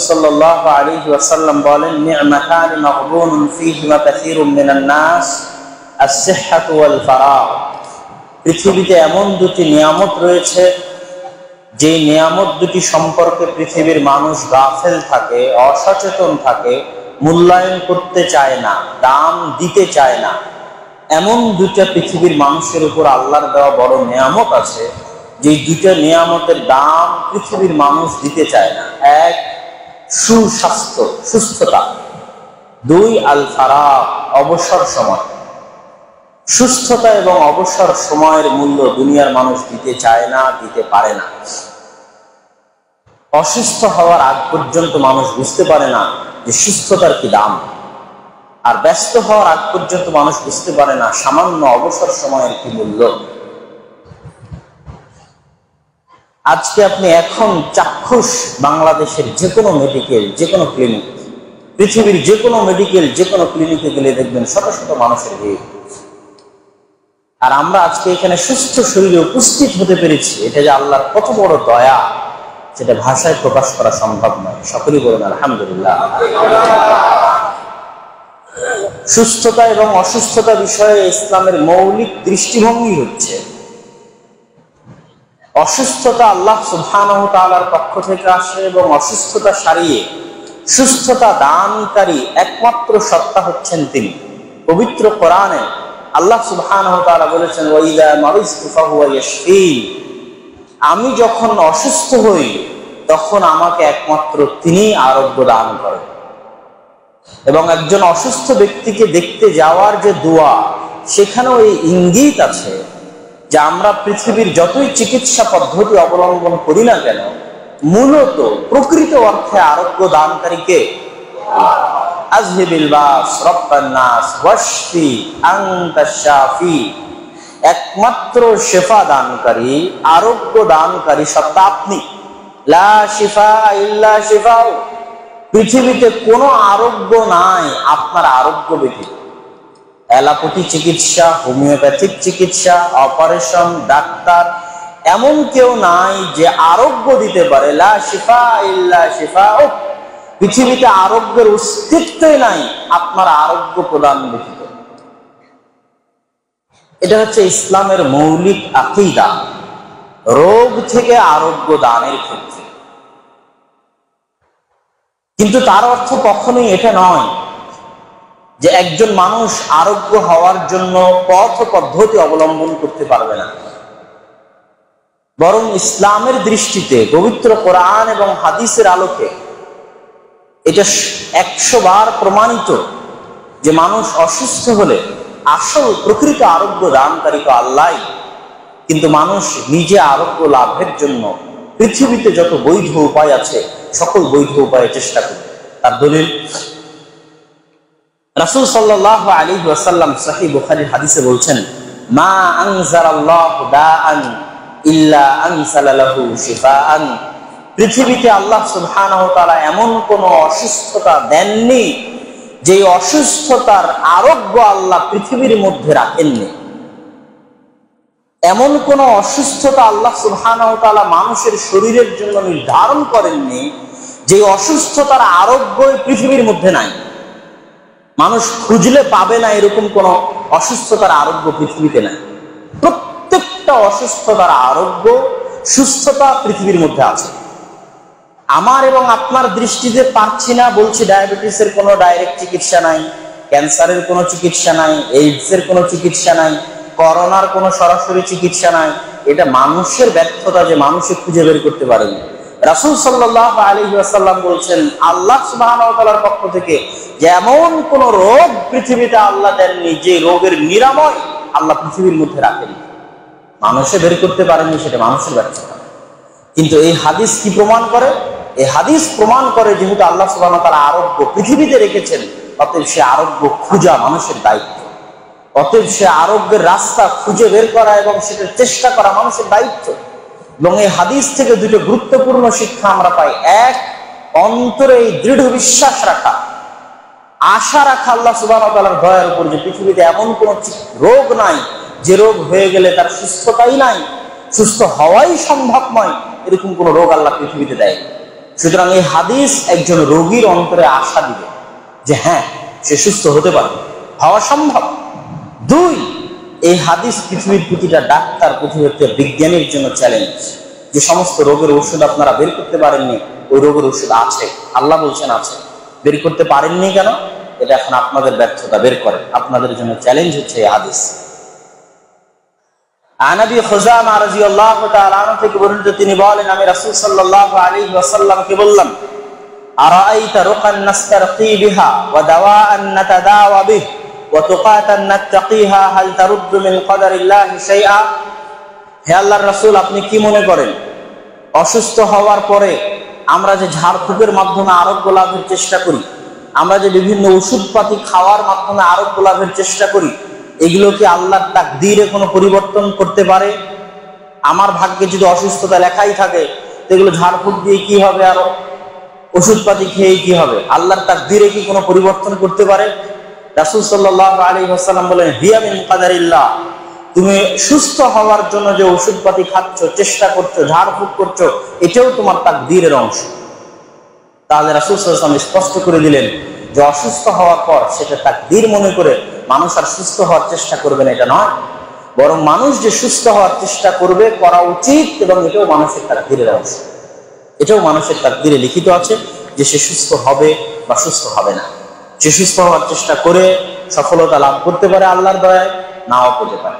সাল্লাল্লাহু আলাইহি ওয়াসাল্লাম বলেন, নি'মাতানি মাগবুনুন ফীহিমা কাসীরুম মিনান নাস আস-সিহহাতু ওয়াল ফারাগ। পৃথিবীতে এমন দুটি নিয়ামত রয়েছে যে নিয়ামত দুটি সম্পর্কে পৃথিবীর মানুষ গাফেল থাকে, অসচেতন থাকে, মূল্যায়ন করতে চায় না, দাম দিতে চায় না। এমন দুটা পৃথিবীর মানুষের উপর আল্লাহর দেওয়া বড় নিয়ামত আছে, যে দুটা নিয়ামতের দাম পৃথিবীর মানুষ দিতে চায় না। এক, সুস্বাস্থ্য, সুস্থতা। দুই, আল ফারাগ, অবসর সময়। সুস্থতা এবং অবসর সময়ের মূল্য দুনিয়ার মানুষ দিতে চায় না, দিতে পারে না। অসুস্থ হওয়ার আগ পর্যন্ত মানুষ বুঝতে পারে না যে সুস্থতার কি দাম, আর ব্যস্ত হওয়ার আগ পর্যন্ত মানুষ বুঝতে পারে না সামান্য অবসর সময়ের কি মূল্য। আজকে আপনি এখন চাক্ষুষ বাংলাদেশের যে কোনো মেডিকেল, যে কোনো ক্লিনিক, পৃথিবীর যে কোনো মেডিকেল, যে কোনো ক্লিনিকে গেলে দেখবেন শত শত মানুষের ভিড়। আর আমরা আজকে এখানে সুস্থ শরীরে উপস্থিত হতে পেরেছি, এটা যে আল্লাহর কত বড় দয়া, সেটা ভাষায় প্রকাশ করা সম্ভব নয়। সকলেই বলুন আলহামদুলিল্লাহ। সুস্থতা এবং অসুস্থতা বিষয়ে ইসলামের মৌলিক দৃষ্টিভঙ্গি হচ্ছে, অসুস্থতা আল্লাহ সুবহানাহু ওয়া তাআলার পক্ষ থেকে আসে এবং অসুস্থতা সারিয়ে সুস্থতা দানকারী একমাত্র সত্তা হচ্ছেন তিনি। পবিত্র কোরআনে আল্লাহ সুবহানাহু ওয়া তাআলা বলেছেন, ওয়া ইযা মারিযতু ফাহুয়া ইয়াশফিন। আমি যখন অসুস্থ হই তখন আমাকে একমাত্র তিনি আরোগ্য দান করেন। এবং একজন অসুস্থ ব্যক্তিকে দেখতে যাওয়ার যে দোয়া, সেখানেও এই ইঙ্গিত আছে যে আমরা পৃথিবীর যতই চিকিৎসা পদ্ধতি অবলম্বন করি না কেন, মূলত প্রকৃত অর্থে আরোগ্য দানকারীকে আযহিবিল বাস রাব্বান নাস ওয়াশফি আনতা শাফি, একমাত্র শেফা দানকারী, আরোগ্য দানকারী সত্তা আপনি। লা শিফা ইল্লা শিফা, পৃথিবীতে কোনো আরোগ্য নাই আপনার আরোগ্য ব্যতীত। অ্যালোপ্যাথি চিকিৎসা, হোমিওপ্যাথিক চিকিৎসা, অপারেশন, ডাক্তার, এমন কেউ নাই যে আরোগ্য দিতে পারে। লা শিফা ইল্লা শিফা, পৃথিবীতে আরোগ্যের অস্তিত্বই নাই আপনার আরোগ্য প্রদান ব্যতীত। এটা হচ্ছে ইসলামের মৌলিক আকীদা, রোগ থেকে আরোগ্য দানের ক্ষেত্রে। কিন্তু তার অর্থ কখনোই এটা নয় যে একজন মানুষ আরোগ্য হওয়ার জন্য পথ পদ্ধতি অবলম্বন করতে পারবে না। বরং ইসলামের দৃষ্টিতে পবিত্র কোরআন এবং হাদিসের আলোকে এটা 100 বার প্রমাণিত যে মানুষ অসুস্থ হলে আসল প্রকৃত আরোগ্য দানকারী তো আল্লাহ। কিন্তু মানুষ নিজে আরোগ্য লাভের জন্য পৃথিবীতে যত বৈধ উপায় আছে সকল বৈধ উপায়ে চেষ্টা করে। তার দলিল রাসূল সাল্লাল্লাহু আলাইহি ওয়াসাল্লাম সহিহ বুখারীর হাদিসে বলছেন, মা আনজালাল্লাহু দাআন ইল্লা আনসালা লাহু শিফাআন। পৃথিবীতে আল্লাহ সুবহানাহু ওয়া তাআলা এমন কোন অসুস্থতা দেননি যে অসুস্থতার আরোগ্য আল্লাহ পৃথিবীর মধ্যে রাখেননি। এমন কোন অসুস্থতা আল্লাহ সুবহানাহু ওয়া তাআলা মানুষের শরীরের জন্য নির্ধারণ করেননি যে অসুস্থতার আরোগ্য পৃথিবীর মধ্যে নাই। মানুষ খুঁজলে পাবে না এরকম কোন অসুস্থতার আরোগ্য পৃথিবীতে নাই। প্রত্যেকটা অসুস্থতার আরোগ্য, সুস্থতা পৃথিবীর মধ্যে আছে। আমার এবং আপনার দৃষ্টিতে পারছি না বলছি ডায়াবেটিসের কোনো ডাইরেক্ট চিকিৎসা নাই, ক্যান্সারের কোনো চিকিৎসা নাই, এইডসের কোনো চিকিৎসা নাই, করোনার কোনো সরাসরি চিকিৎসা নাই। এটা মানুষের ব্যর্থতা যে মানুষে খুঁজে বের করতে পারেনি। রাসূল সাল্লাল্লাহু আলাইহি ওয়াসাল্লাম বলছেন, আল্লাহ সুবহানাহু ওয়া তাআলার পক্ষ থেকে যেমন কোন রোগ পৃথিবীতে আল্লাহ দেননি যে রোগের নিরাময় আল্লাহ পৃথিবীর মধ্যে রাখেনি। মানুষে বের করতে পারেনি, সেটা মানুষের ব্যর্থতা। কিন্তু এই হাদিস কি প্রমাণ করে? এই হাদিস প্রমাণ করে যেহেতু আল্লাহ সুবহানাহু ওয়া তাআলা আরোগ্য পৃথিবীতে রেখেছেন, অতএব সে আরোগ্য খোঁজা মানুষের দায়িত্ব। অতএব সে আরোগ্যের রাস্তা খুঁজে বের করা এবং সেটার চেষ্টা করা মানুষের দায়িত্ব। এবং এই হাদিস থেকে দুটো গুরুত্বপূর্ণ শিক্ষা আমরা পাই। এক, অন্তরে এই দৃঢ় বিশ্বাস রাখা, আশা রাখা আল্লাহ সুবহানাহু ওয়া তাআলার দয়ার উপর যে পৃথিবীতে এমন কোন রোগ নাই যে রোগ হয়ে গেলে তার সুস্থতাই নাই, সুস্থ হওয়াই সম্ভব নয়, এরকম কোন রোগ আল্লাহ পৃথিবীতে দেয়। সুতরাং এই হাদিস একজন রোগীর অন্তরে আশা দিবে যে হ্যাঁ, সে সুস্থ হতে পারে, হওয়া সম্ভব। দুই, এই হাদিস পৃথিবীর প্রতিটা ডাক্তার, পৃথিবীর বিজ্ঞানীর জন্য চ্যালেঞ্জ। যে সমস্ত রোগের ওষুধ আপনারা বের করতে পারেননি, ওই রোগের ওষুধ আছে, আল্লাহ বলছেন আছে। বের করতে পারেননি কেন? এটা এখন আপনাদের ব্যর্থতা, বের করেন। আপনাদের জন্য চ্যালেঞ্জ হচ্ছে এই হাদিস। আনাবি খুজামা রাদিয়াল্লাহু তাআলা আনহু থেকে বর্ণিত, তিনি বলেন, আমি রাসূল সাল্লাল্লাহু আলাইহি ওয়াসাল্লামকে বললাম, আরাআইতা রুকান নাস্তারকি বিহা ওয়া দাওয়াআন নাতাদাওয়া বিহি ওয়া তুকাতান নাত্তাকিহা হাল তারুদ্দু মিন কদারিল্লাহি শাইআ। হে আল্লাহর রাসূল, আপনি কি মনে করেন অসুস্থ হওয়ার পরে আমরা যে ঝাড়ফুঁকের মাধ্যমে আরোগ্য লাভের চেষ্টা করি, আমরা যে বিভিন্ন ওষুধপাতি খাওয়ার মাধ্যমে আরোগ্য লাভের চেষ্টা করি, এগুলো কি আল্লাহর তাকদীরে কোনো পরিবর্তন করতে পারে? আমার ভাগ্যে যদি অসুস্থতা লেখাই থাকে, এগুলো ঝাড়ফুঁক দিয়ে কি হবে, আর ওষুধপাতি খেয়ে কি হবে? আল্লাহর তাকদীরে কি কোনো পরিবর্তন করতে পারে? রাসূল সাল্লাল্লাহু আলাইহি ওয়াসাল্লাম বলেন, হিয়া মিন কাদারিল্লাহ। তুমি সুস্থ হওয়ার জন্য যে ওষুধপাতি খাচ্ছ, চেষ্টা করছো, ঝাড়ফুঁক করছো, এটাও তোমার তাকদীরের অংশ। তাহলে রাসূল সাল্লাল্লাহু আলাইহি ওয়াসাল্লাম স্পষ্ট করে দিলেন যে অসুস্থ হওয়ার পর সেটা তাকদীর মনে করে মানুষ আর সুস্থ হওয়ার চেষ্টা করবে না, এটা নয়। বরং মানুষ যে সুস্থ হওয়ার চেষ্টা করবে, করা উচিত, এবং এটাও মানুষের তাকদীরের অংশ। এটাও মানুষের তাকদীরে লিখিত আছে যে সে সুস্থ হবে বা সুস্থ হবে না। সে সুস্থ হওয়ার চেষ্টা করে সফলতা লাভ করতে পারে আল্লাহর দয়ায়, নাও পেতে পারে।